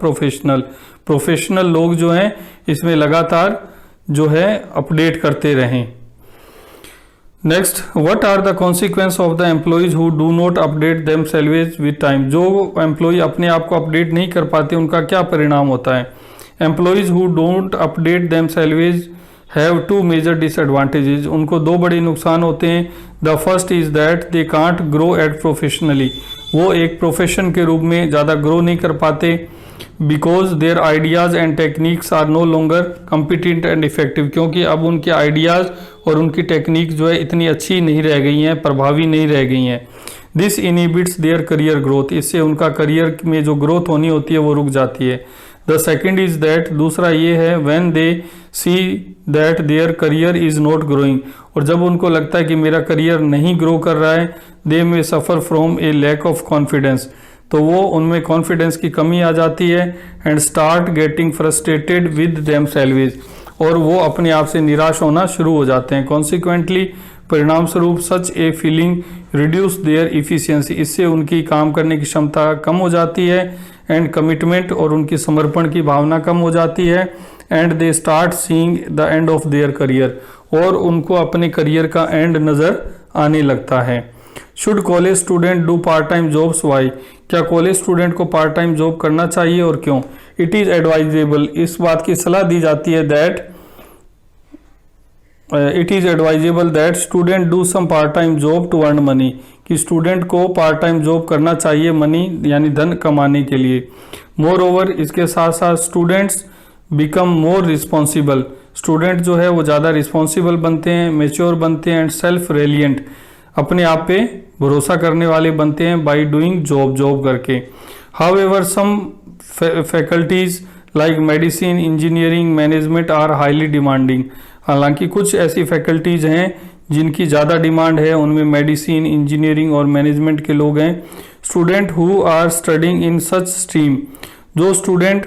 प्रोफेशनल लोग जो हैं इसमें लगातार जो है अपडेट करते रहें। Next, what are the consequence of the employees who do not update themselves with time, जो एम्प्लॉय अपने आप को अपडेट नहीं कर पाते उनका क्या परिणाम होता है। Employees who don't update themselves have two major disadvantages, उनको दो बड़े नुकसान होते हैं। The first is that they can't grow at professionally, वो एक प्रोफेशन के रूप में ज़्यादा ग्रो नहीं कर पाते। Because their ideas and techniques are no longer competent and effective, क्योंकि अब उनके आइडियाज़ और उनकी टेक्निक जो है इतनी अच्छी नहीं रह गई हैं, प्रभावी नहीं रह गई हैं। This inhibits their career growth, इससे उनका करियर में जो ग्रोथ होनी होती है वो रुक जाती है। द सेकेंड इज दैट, दूसरा ये है, when they see that their career is not growing, और जब उनको लगता है कि मेरा करियर नहीं ग्रो कर रहा है, they may suffer from a lack of confidence, तो वो उनमें कॉन्फिडेंस की कमी आ जाती है। And start getting frustrated with themselves, और वो अपने आप से निराश होना शुरू हो जाते हैं। कॉन्सिक्वेंटली, परिणाम स्वरूप, such a feeling reduce their efficiency, इससे उनकी काम करने की क्षमता कम हो जाती है। एंड कमिटमेंट, और उनकी समर्पण की भावना कम हो जाती है। And they start seeing the end of their career, और उनको अपने करियर का एंड नज़र आने लगता है। Should college student do part time jobs, why, क्या कॉलेज स्टूडेंट को पार्ट टाइम जॉब करना चाहिए और क्यों। इट इज़ एडवाइजेबल, इस बात की सलाह दी जाती है that it is advisable that student do some part time job to earn money, कि स्टूडेंट को पार्ट टाइम जॉब करना चाहिए मनी यानी धन कमाने के लिए। मोर ओवर, इसके साथ साथ students become more responsible, student जो है वो ज़्यादा रिस्पॉन्सिबल बनते हैं, मेच्योर बनते हैं, एंड सेल्फ रेलिएंट, अपने आप पे भरोसा करने वाले बनते हैं, बाई डूइंग जॉब करके। However some faculties like medicine, engineering, management are highly demanding, हालांकि कुछ ऐसी फैकल्टीज हैं जिनकी ज़्यादा डिमांड है, उनमें मेडिसिन, इंजीनियरिंग और मैनेजमेंट के लोग हैं। Student who are studying in such stream, जो स्टूडेंट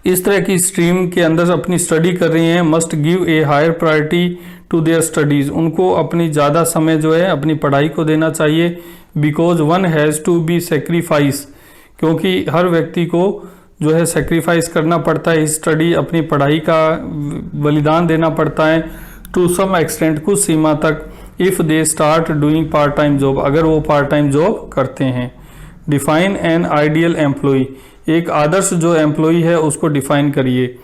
इस तरह की स्ट्रीम के अंदर अपनी स्टडी कर रही हैं, must give a higher priority to their studies, उनको अपनी ज़्यादा समय जो है अपनी पढ़ाई को देना चाहिए। Because one has to be sacrifice, क्योंकि हर व्यक्ति को जो है सेक्रीफाइस करना पड़ता है, स्टडी अपनी पढ़ाई का बलिदान देना पड़ता है टू सम एक्सटेंट, कुछ सीमा तक। If they start doing part time job, अगर वो पार्ट टाइम जॉब करते हैं। डिफाइन एन आइडियल एम्प्लॉय, एक आदर्श जो एम्प्लॉय है उसको डिफाइन करिए।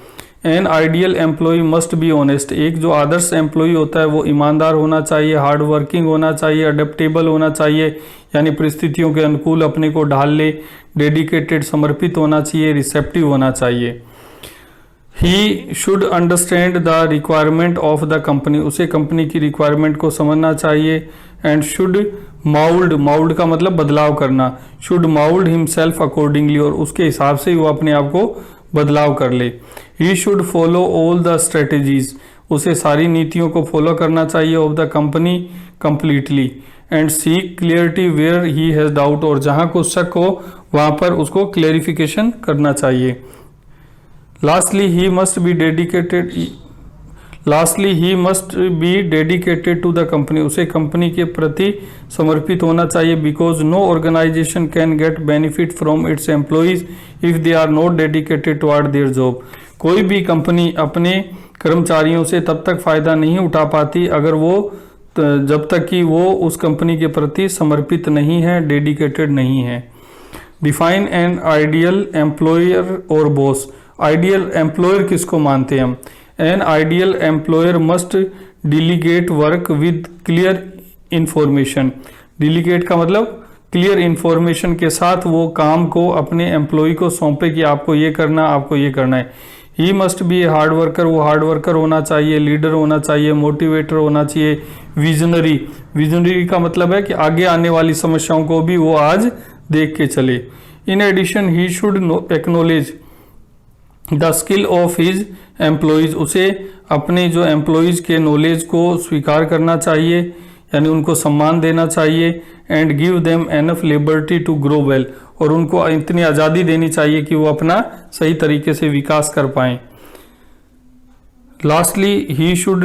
An ideal employ must be honest, एक जो आदर्श एम्प्लॉय होता है वो ईमानदार होना चाहिए, हार्ड वर्किंग होना चाहिए, अडेप्टेबल होना चाहिए, यानी परिस्थितियों के अनुकूल अपने को ढाल ले, डेडिकेटेड समर्पित होना चाहिए, रिसेप्टिव होना चाहिए। He should understand the requirement of the company, उसे कंपनी की रिक्वायरमेंट को समझना चाहिए। एंड शुड माउल्ड का मतलब बदलाव करना, शुड माउल्ड हिमसेल्फ अकॉर्डिंगली, और उसके हिसाब से ही वो अपने आप को बदलाव कर ले। He should follow all the strategies, उसे सारी नीतियों को फॉलो करना चाहिए of the company completely. And seek clarity where he has doubt, और जहाँ को शक हो वहाँ पर उसको क्लेरिफिकेशन करना चाहिए। Lastly he must be dedicated to the company, उसे कंपनी के प्रति समर्पित होना चाहिए। Because no organisation can get benefit from its employees if they are not dedicated toward their job, कोई भी कंपनी अपने कर्मचारियों से तब तक फायदा नहीं उठा पाती अगर वो जब तक कि वो उस कंपनी के प्रति समर्पित नहीं है, डेडिकेटेड नहीं है। डिफाइन एन आइडियल एम्प्लॉयर और बॉस, आइडियल एम्प्लॉयर किसको मानते हैं हम? An ideal employer must delegate work with clear information, delegate का मतलब क्लियर इंफॉर्मेशन के साथ वो काम को अपने एम्प्लॉय को सौंपे कि आपको ये करना, आपको ये करना है। ही must B a hard worker, वो हार्ड वर्कर होना चाहिए, लीडर होना चाहिए, मोटिवेटर होना चाहिए, विजनरी का मतलब है कि आगे आने वाली समस्याओं को भी वो आज देख के चले। In addition he should acknowledge the skill of his employees, उसे अपने जो एम्प्लॉयज़ के नॉलेज को स्वीकार करना चाहिए, यानी उनको सम्मान देना चाहिए। And give them enough liberty to grow well, और उनको इतनी आज़ादी देनी चाहिए कि वो अपना सही तरीके से विकास कर पाएँ। Lastly he should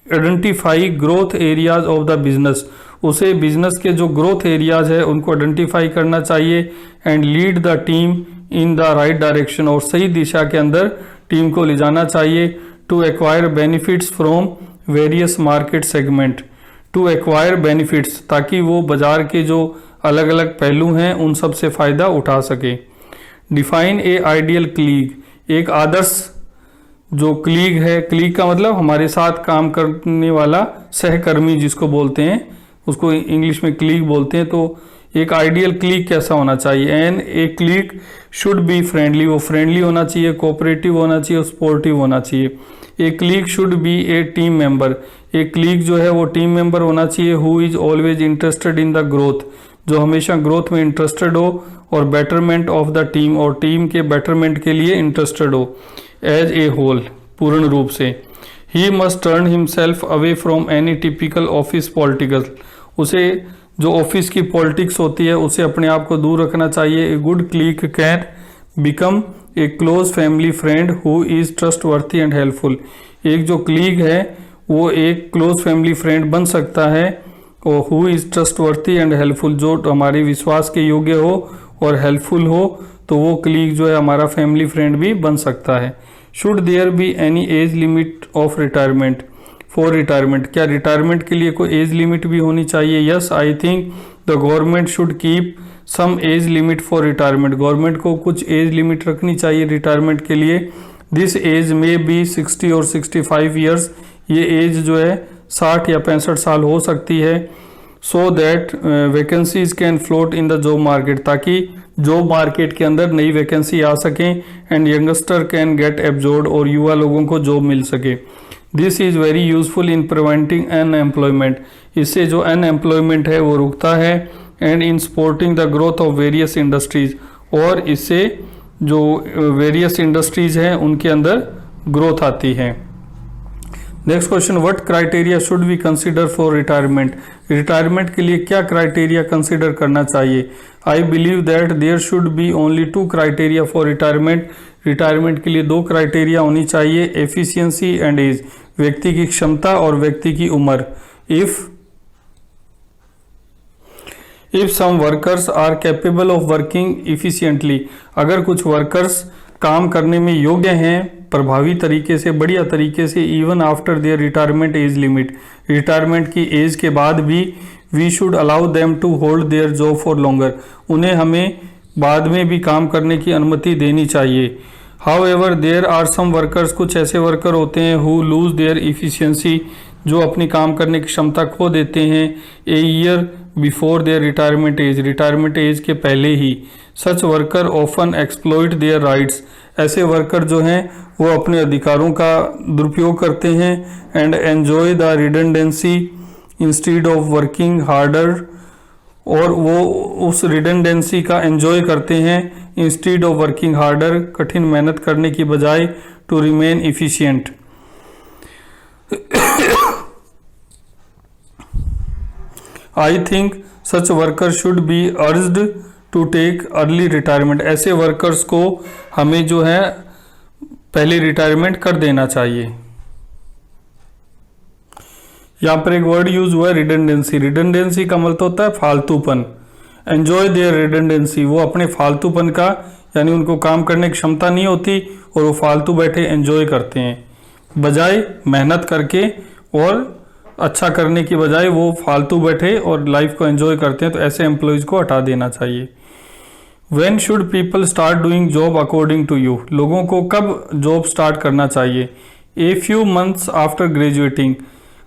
identify growth areas of the business, उसे बिजनेस के जो ग्रोथ एरियाज है उनको आइडेंटिफाई करना चाहिए। And lead the team in the right direction, और सही दिशा के अंदर टीम को ले जाना चाहिए। To acquire benefits from various market segment, to acquire benefits, ताकि वो बाजार के जो अलग अलग पहलू हैं उन सब से फ़ायदा उठा सके। डिफाइन ए आइडियल क्लीग, एक आदर्श जो क्लीग है, क्लीग का मतलब हमारे साथ काम करने वाला सहकर्मी जिसको बोलते हैं, उसको इंग्लिश में क्लीग बोलते हैं। तो एक आइडियल क्लीग कैसा होना चाहिए? And a colleague should be friendly, वो फ्रेंडली होना चाहिए, कोऑपरेटिव होना चाहिए, स्पोर्टिव होना चाहिए। A colleague should be a team member, एक क्लीग जो है वो टीम मेंबर होना चाहिए। Who is always interested in the growth, जो हमेशा ग्रोथ में इंटरेस्टेड हो, और बेटरमेंट ऑफ द टीम, और टीम के बेटरमेंट के लिए इंटरेस्टेड हो एज ए होल, पूर्ण रूप से। He must turn himself away from any typical office political, उसे जो ऑफिस की पॉलिटिक्स होती है उसे अपने आप को दूर रखना चाहिए। A good colleague can become a close family friend who is trustworthy and helpful, एक जो क्लीग है वो एक क्लोज फैमिली फ्रेंड बन सकता है, और who is trustworthy and helpful, जो हमारे विश्वास के योग्य हो और हेल्पफुल हो, तो वो क्लीग जो है हमारा फैमिली फ्रेंड भी बन सकता है। Should there be any age limit of retirement for retirement, क्या रिटायरमेंट के लिए कोई एज लिमिट भी होनी चाहिए? Yes, I think the government should keep some age limit for retirement, government को कुछ एज लिमिट रखनी चाहिए रिटायरमेंट के लिए। दिस एज में बी 60 और 65 ईयर्स, ये एज जो है 60 या 65 साल हो सकती है। So that vacancies can float in the job market, ताकि जॉब मार्केट के अंदर नई वैकेंसी आ सकें and youngster can get absorb, और युवा लोगों को जॉब मिल सके। This is very useful in preventing unemployment, इससे जो अनएम्प्लॉयमेंट है वो रुकता है, and in supporting the growth of various industries, और इससे जो वेरियस इंडस्ट्रीज हैं उनके अंदर ग्रोथ आती है। Next question, what criteria should we consider for retirement, retirement के लिए क्या क्राइटेरिया कंसीडर करना चाहिए। I believe that there should be only 2 criteria for retirement, retirement के लिए 2 क्राइटेरिया होनी चाहिए, एफिशिएंसी एंड एज, व्यक्ति की क्षमता और व्यक्ति की उम्र। If some workers are capable of working efficiently, अगर कुछ वर्कर्स काम करने में योग्य हैं प्रभावी तरीके से, बढ़िया तरीके से, even after their retirement age limit, retirement की एज के बाद भी, we should allow them to hold their job for longer, उन्हें हमें बाद में भी काम करने की अनुमति देनी चाहिए। However there are some workers, कुछ ऐसे वर्कर होते हैं हु लूज देयर इफिशिएंसी, जो अपनी काम करने की क्षमता खो देते हैं a year before their retirement age, retirement age के पहले ही। Such worker often exploit their rights, ऐसे वर्कर जो हैं वो अपने अधिकारों का दुरुपयोग करते हैं, and enjoy the redundancy instead of working harder, और वो उस रिडंडेंसी का एंजॉय करते हैं इंस्टीड ऑफ वर्किंग हार्डर, कठिन मेहनत करने की बजाय, to remain efficient. I think such worker should be urged to take early retirement, ऐसे वर्कर्स को हमें जो है पहले रिटायरमेंट कर देना चाहिए। यहां पर एक वर्ड यूज हुआ है रिडंडेंसी, रिडंडेंसी का मतलब होता है फालतूपन। एंजॉय देयर रिडंडेंसी, वो अपने फालतूपन का, यानी उनको काम करने की क्षमता नहीं होती और वो फालतू बैठे एंजॉय करते हैं, बजाय मेहनत करके और अच्छा करने की बजाय वो फालतू बैठे और लाइफ को एंजॉय करते हैं, तो ऐसे एम्प्लॉयज़ को हटा देना चाहिए। When should people start doing job according to you, लोगों को कब जॉब स्टार्ट करना चाहिए। A few months after graduating,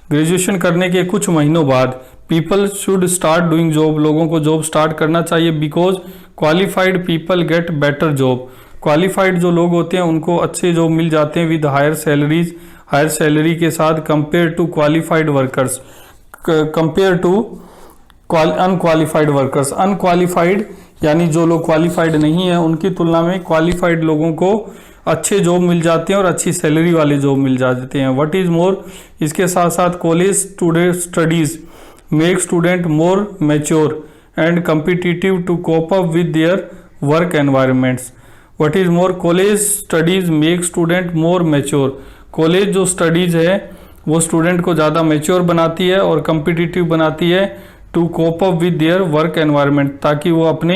graduation करने के कुछ महीनों बाद, people should start doing job, लोगों को जॉब स्टार्ट करना चाहिए, because qualified people get better job, qualified जो लोग होते हैं उनको अच्छे जॉब मिल जाते हैं with higher salaries, higher salary के साथ, compare to qualified workers, compare to unqualified workers. Unqualified यानी जो लोग क्वालिफाइड नहीं है उनकी तुलना में क्वालिफाइड लोगों को अच्छे जॉब मिल जाते हैं और अच्छी सैलरी वाले जॉब मिल जाते हैं। व्हाट इज मोर, इसके साथ साथ college studies make student more mature and competitive to cope up with their work environments. What is more, college studies make student more mature, college जो स्टडीज है वो स्टूडेंट को ज़्यादा मैच्योर बनाती है और कम्पिटिटिव बनाती है to cope up with their work environment, ताकि वो अपने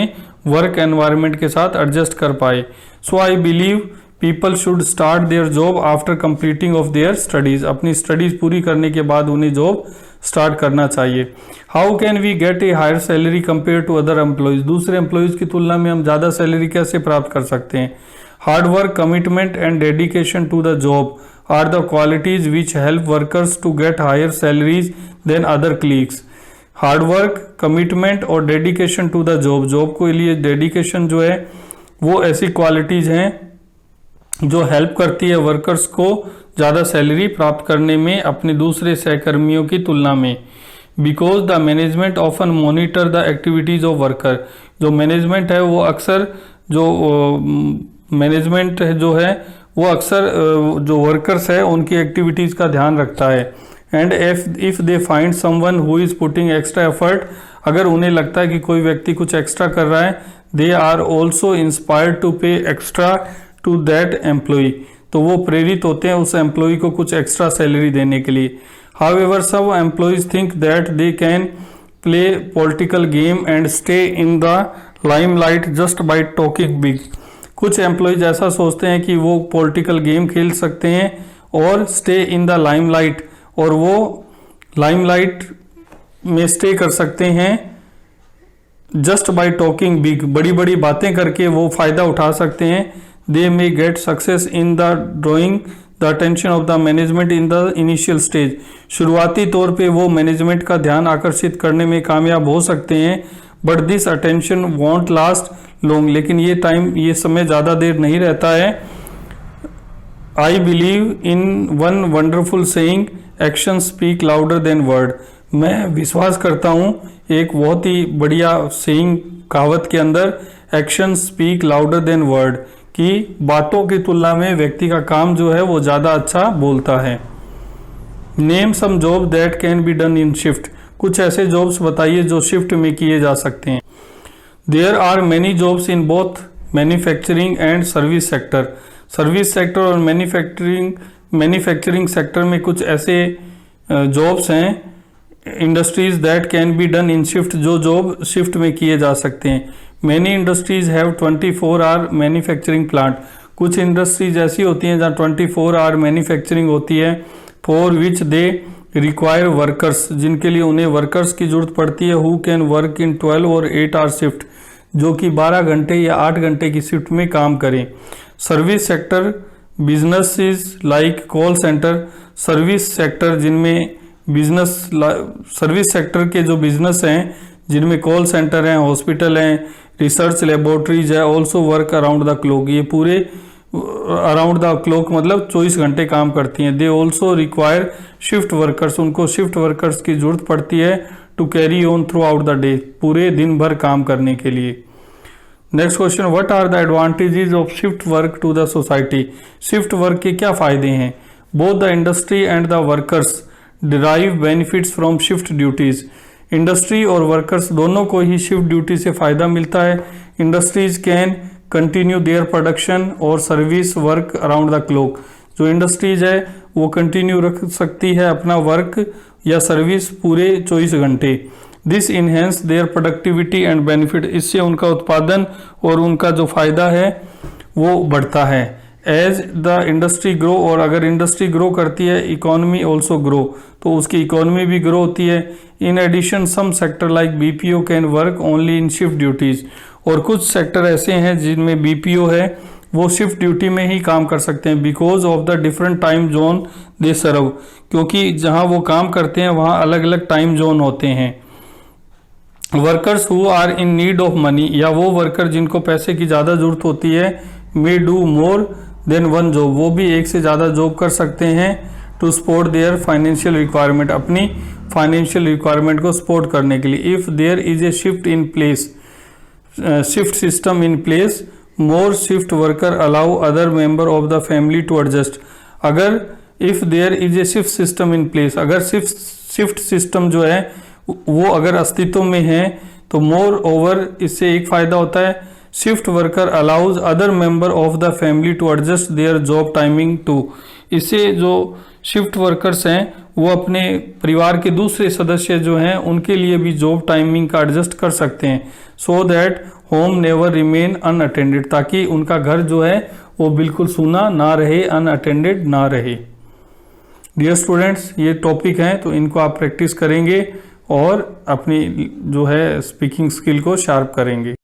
वर्क एनवायरनमेंट के साथ एडजस्ट कर पाए। So I believe people should start their job after completing of their studies, अपनी स्टडीज पूरी करने के बाद उन्हें जॉब स्टार्ट करना चाहिए। How can we get a higher salary compare to other employees, दूसरे एम्प्लॉयज की तुलना में हम ज़्यादा सैलरी कैसे प्राप्त कर सकते हैं। Hard work, commitment and dedication to the job are the qualities which help workers to get higher salaries than other colleagues. Hard work, commitment और dedication to the job, job के लिए डेडिकेशन जो है वो ऐसी क्वालिटीज़ हैं जो हेल्प करती है वर्कर्स को ज़्यादा सैलरी प्राप्त करने में अपने दूसरे सहकर्मियों की तुलना में। Because the management often monitor the activities of worker, जो मैनेजमेंट है वो अक्सर जो मैनेजमेंट जो है वो अक्सर जो वर्कर्स है उनकी एक्टिविटीज़ का ध्यान रखता है। And if they find someone who is putting extra effort, अगर उन्हें लगता है कि कोई व्यक्ति कुछ एक्स्ट्रा कर रहा है, they are also inspired to pay extra to that employee, तो वो प्रेरित होते हैं उस एम्प्लॉई को कुछ एक्स्ट्रा सैलरी देने के लिए। However some employees think that they can play political game and stay in the limelight just by talking big, कुछ एम्प्लॉयज ऐसा सोचते हैं कि वो पॉलिटिकल गेम खेल सकते हैं और स्टे इन द लाइमलाइट, और वो लाइमलाइट में स्टे कर सकते हैं जस्ट बाय टॉकिंग बिग, बड़ी बड़ी बातें करके वो फायदा उठा सकते हैं। They may get success in the drawing the attention of the management in the initial stage. शुरुआती तौर पे वो मैनेजमेंट का ध्यान आकर्षित करने में कामयाब हो सकते हैं, but this attention want last long, लेकिन ये समय ज़्यादा देर नहीं रहता है। I believe in one wonderful saying, action speak louder than word. मैं विश्वास करता हूँ एक बहुत ही बढ़िया सेइंग कहावत के अंदर, action speak louder than word, कि बातों की तुलना में व्यक्ति का काम जो है वो ज़्यादा अच्छा बोलता है। Name some job that can be done in shift. कुछ ऐसे जॉब्स बताइए जो शिफ्ट में किए जा सकते हैं। There are many jobs in both manufacturing and service sector. Service sector और मैन्युफैक्चरिंग सेक्टर में कुछ ऐसे जॉब्स हैं, industries that can be done in shift, जो जॉब शिफ्ट में किए जा सकते हैं। Many industries have 24 hour manufacturing plant. कुछ इंडस्ट्रीज ऐसी होती हैं जहाँ 24 आवर मैन्युफैक्चरिंग होती है। For which they require workers, जिनके लिए उन्हें वर्कर्स की जरूरत पड़ती है। हु कैन वर्क इन 12 और 8 आवर शिफ्ट, जो कि 12 घंटे या 8 घंटे की शिफ्ट में काम करें। Service sector businesses like call centre. Service sector जिनमें सर्विस सेक्टर के जो बिजनेस हैं जिनमें कॉल सेंटर हैं, हॉस्पिटल हैं, रिसर्च लेबोरेटरीज है, also work around the clock. ये पूरे अराउंड द क्लॉक मतलब 24 घंटे काम करती हैं। They also require shift workers, उनको शिफ्ट वर्कर्स की जरूरत पड़ती है to carry on throughout the day, पूरे दिन भर काम करने के लिए। Next question, what are the advantages of shift work to the society. Shift work के क्या फायदे हैं। Both the industry and the workers derive benefits from shift duties. Industry और वर्कर्स दोनों को ही शिफ्ट ड्यूटी से फायदा मिलता है। Industries can continue their production और service work around the clock. जो इंडस्ट्रीज है वो कंटिन्यू रख सकती है अपना वर्क या सर्विस पूरे 24 घंटे। This enhance there productivity and benefit. इससे उनका उत्पादन और उनका जो फायदा है वो बढ़ता है। एज द इंडस्ट्री ग्रो, और अगर इंडस्ट्री ग्रो करती है इकोनॉमी ऑल्सो ग्रो, तो उसकी इकोनॉमी भी ग्रो होती है। In addition some sector like BPO can work only in shift duties. और कुछ सेक्टर ऐसे हैं जिनमें बीपीओ है वो शिफ्ट ड्यूटी में ही काम कर सकते हैं, because of the different time zone they serve, क्योंकि जहां वो काम करते हैं वहां अलग अलग टाइम जोन होते हैं। Workers who are in need of money, या वो वर्कर जिनको पैसे की ज़्यादा जरूरत होती है, may do more than one job, वो भी एक से ज़्यादा जॉब कर सकते हैं to support their financial requirement, अपनी फाइनेंशियल रिक्वायरमेंट को सपोर्ट करने के लिए। If there is a shift system in place, more shift worker allow other member of the family to adjust. अगर if there is a shift system in place, अगर शिफ्ट सिस्टम जो है वो अगर अस्तित्व में है तो मोर ओवर इससे एक फ़ायदा होता है, shift worker allows other member of the family to adjust their job timing too. इससे जो शिफ्ट वर्कर्स हैं वो अपने परिवार के दूसरे सदस्य जो हैं उनके लिए भी जॉब टाइमिंग का एडजस्ट कर सकते हैं, so that home never remain unattended, ताकि उनका घर जो है वो बिल्कुल सूना ना रहे, अनअटेंडेड ना रहे। डियर स्टूडेंट्स, ये टॉपिक हैं तो इनको आप प्रैक्टिस करेंगे और अपनी जो है स्पीकिंग स्किल को शार्प करेंगे।